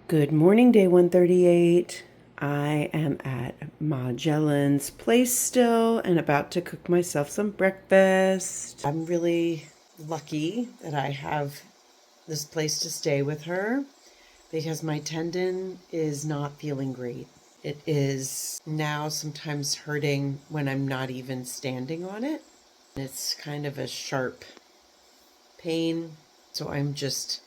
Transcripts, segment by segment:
Good morning, day 138. I am at Magellan's place still and about to cook myself some breakfast. I'm really lucky that I have this place to stay with her because my tendon is not feeling great. It is now sometimes hurting when I'm not even standing on it. It's kind of a sharp pain, so I'm just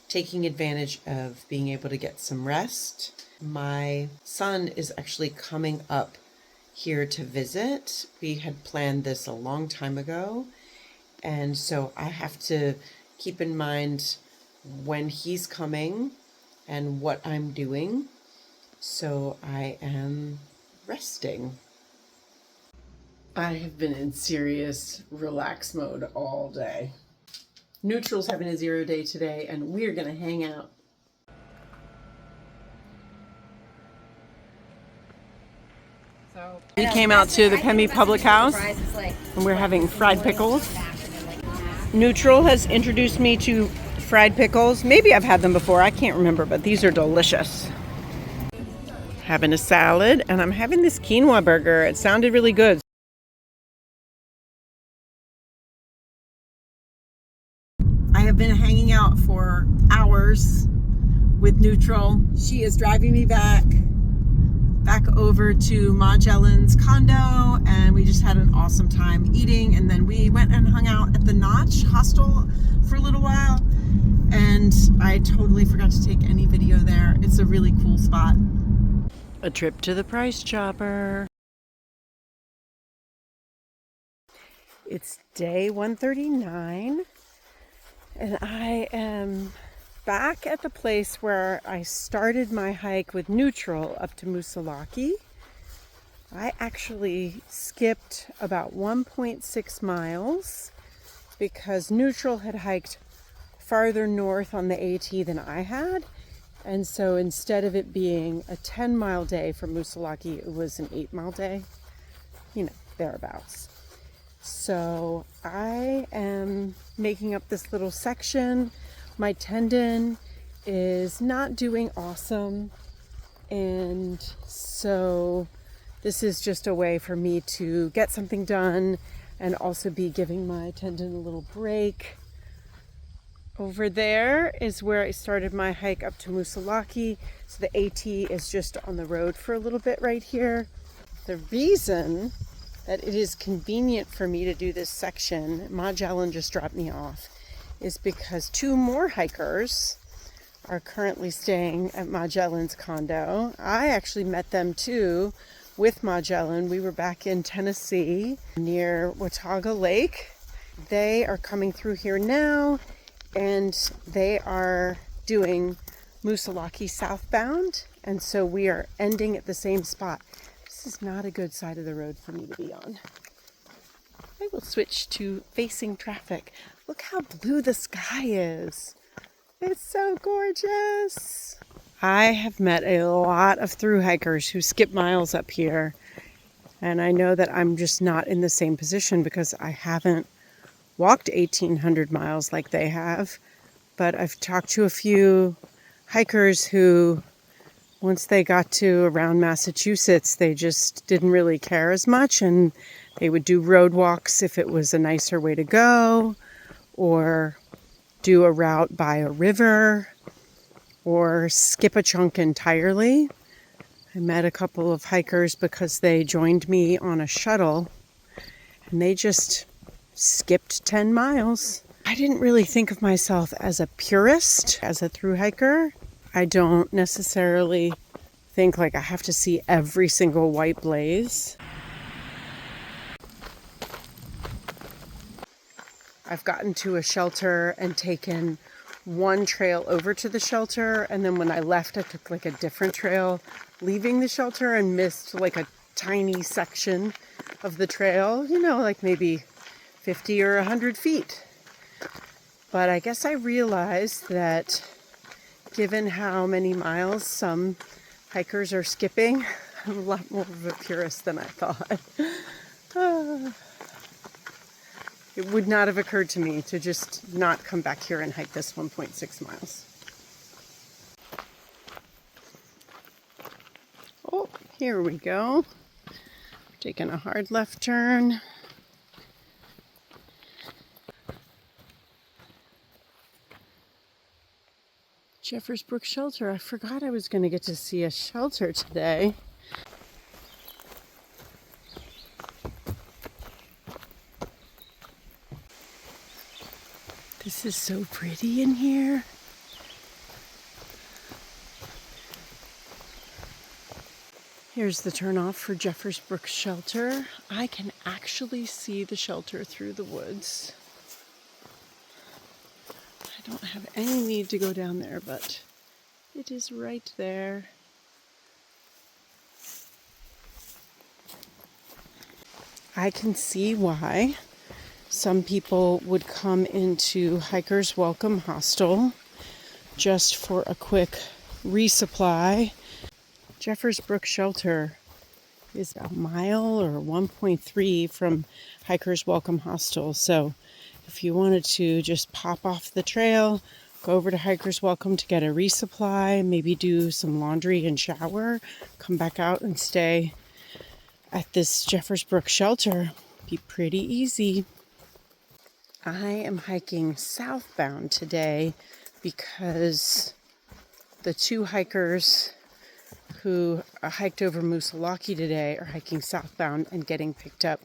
taking advantage of being able to get some rest. My son is actually coming up here to visit. We had planned this a long time ago, and so I have to keep in mind when he's coming and what I'm doing. So I am resting. I have been in serious relax mode all day. Neutral's having a 0 day today, and we're gonna hang out. We came out to the Pemmy Public House, and we're having fried pickles. Neutral has introduced me to fried pickles. Maybe I've had them before, I can't remember, but these are delicious. Having a salad, and I'm having this quinoa burger. It sounded really good. I have been hanging out for hours with Neutral. She is driving me back over to Magellan's condo, and we just had an awesome time eating, and then we went and hung out at the Notch hostel for a little while, and I totally forgot to take any video there. It's a really cool spot. A trip to the Price Chopper. It's day 139, and I am back at the place where I started my hike with Neutral up to Moosilauke. I actually skipped about 1.6 miles because Neutral had hiked farther north on the AT than I had. And so instead of it being a 10-mile day from Moosilauke, it was an 8-mile day, thereabouts. So I am making up this little section. My tendon is not doing awesome, and so this is just a way for me to get something done and also be giving my tendon a little break. Over there is where I started my hike up to Moosilauke, so the AT is just on the road for a little bit right here. The reason that it is convenient for me to do this section, Magellan just dropped me off, is because 2 more hikers are currently staying at Magellan's condo. I actually met them too with Magellan. We were back in Tennessee near Watauga Lake. They are coming through here now, and they are doing Moosilauke southbound, and so we are ending at the same spot. This is not a good side of the road for me to be on. I will switch to facing traffic. Look how blue the sky is. It's so gorgeous. I have met a lot of thru hikers who skip miles up here, and I know that I'm just not in the same position because I haven't walked 1,800 miles like they have. But I've talked to a few hikers who, once they got to around Massachusetts, they just didn't really care as much, and they would do road walks if it was a nicer way to go, or do a route by a river, or skip a chunk entirely. I met a couple of hikers because they joined me on a shuttle, and they just skipped 10 miles. I didn't really think of myself as a purist, as a thru hiker. I don't necessarily think like I have to see every single white blaze. I've gotten to a shelter and taken one trail over to the shelter, and then when I left, I took like a different trail leaving the shelter and missed like a tiny section of the trail, like maybe 50 or 100 feet. But I guess I realized that given how many miles some hikers are skipping, I'm a lot more of a purist than I thought. It would not have occurred to me to just not come back here and hike this 1.6 miles. Here we go. Taking a hard left turn. Jeffers Brook Shelter. I forgot I was going to get to see a shelter today. This is so pretty in here. Here's the turnoff for Jeffers Brook Shelter. I can actually see the shelter through the woods. I don't have any need to go down there, but it is right there. I can see why some people would come into Hiker's Welcome Hostel just for a quick resupply. Jeffers Brook Shelter is a mile or 1.3 from Hiker's Welcome Hostel. So if you wanted to just pop off the trail, go over to Hiker's Welcome to get a resupply, maybe do some laundry and shower, come back out and stay at this Jeffers Brook Shelter. Be pretty easy. I am hiking southbound today because the two hikers who hiked over Moosilauke today are hiking southbound and getting picked up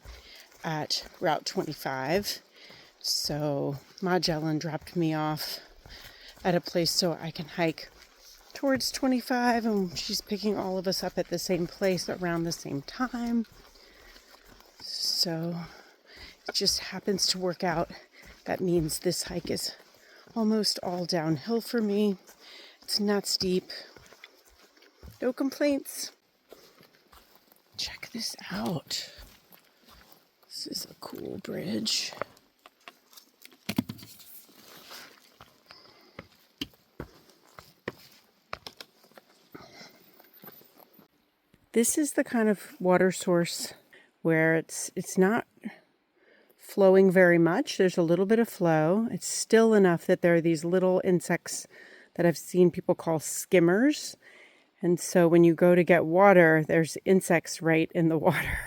at Route 25. So Magellan dropped me off at a place so I can hike towards 25, and she's picking all of us up at the same place around the same time. So it just happens to work out. That means this hike is almost all downhill for me. It's not steep. No complaints. Check this out. This is a cool bridge. This is the kind of water source where it's not flowing very much. There's a little bit of flow. It's still enough that there are these little insects that I've seen people call skimmers. And so when you go to get water, there's insects right in the water.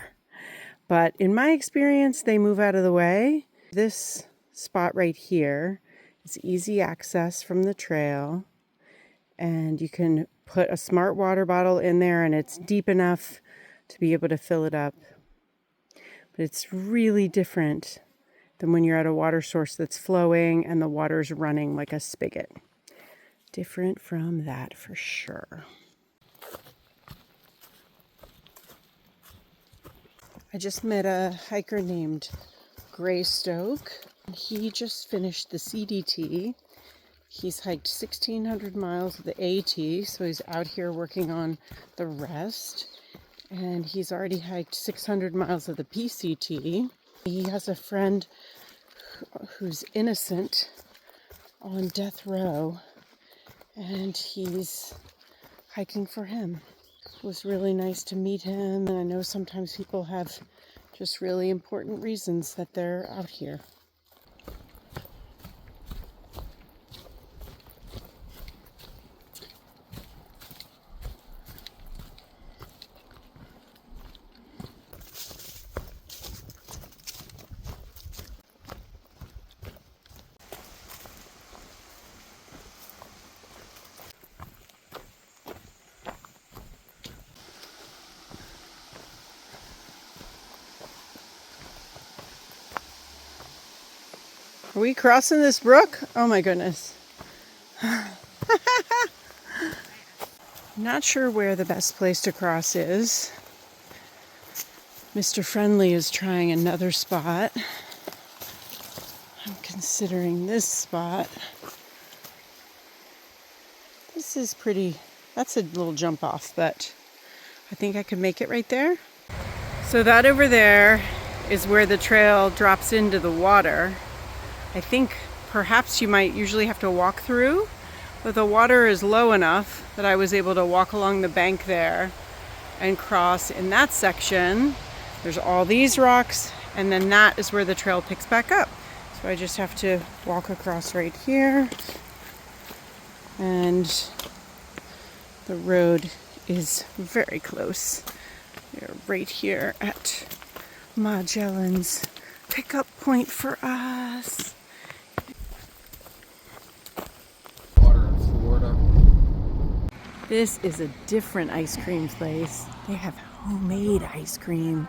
But in my experience, they move out of the way. This spot right here is easy access from the trail. And you can put a smart water bottle in there and it's deep enough to be able to fill it up. But it's really different than when you're at a water source that's flowing and the water's running like a spigot. Different from that for sure. I just met a hiker named Gray Stoke. He just finished the CDT. He's hiked 1,600 miles of the AT, so he's out here working on the rest. And he's already hiked 600 miles of the PCT. He has a friend who's innocent on death row, and he's hiking for him. It was really nice to meet him, and I know sometimes people have just really important reasons that they're out here. Are we crossing this brook? Oh my goodness. Not sure where the best place to cross is. Mr. Friendly is trying another spot. I'm considering this spot. This is pretty, that's a little jump off, but I think I can make it right there. So that over there is where the trail drops into the water. I think perhaps you might usually have to walk through, but the water is low enough that I was able to walk along the bank there and cross in that section. There's all these rocks, and then that is where the trail picks back up. So I just have to walk across right here, and the road is very close We're right here at Magellan's pickup point for us. Water in Florida. This is a different ice cream place. They have homemade ice cream.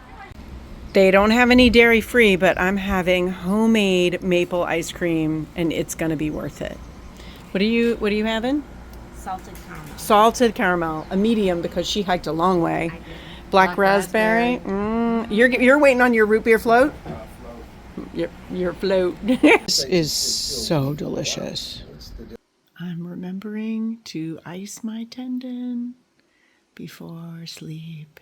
They don't have any dairy free, but I'm having homemade maple ice cream and it's gonna be worth it. What are you having? Salted caramel. Salted caramel, a medium because she hiked a long way. Black raspberry. You're waiting on your root beer float? Your float. This is so delicious. I'm remembering to ice my tendon before sleep.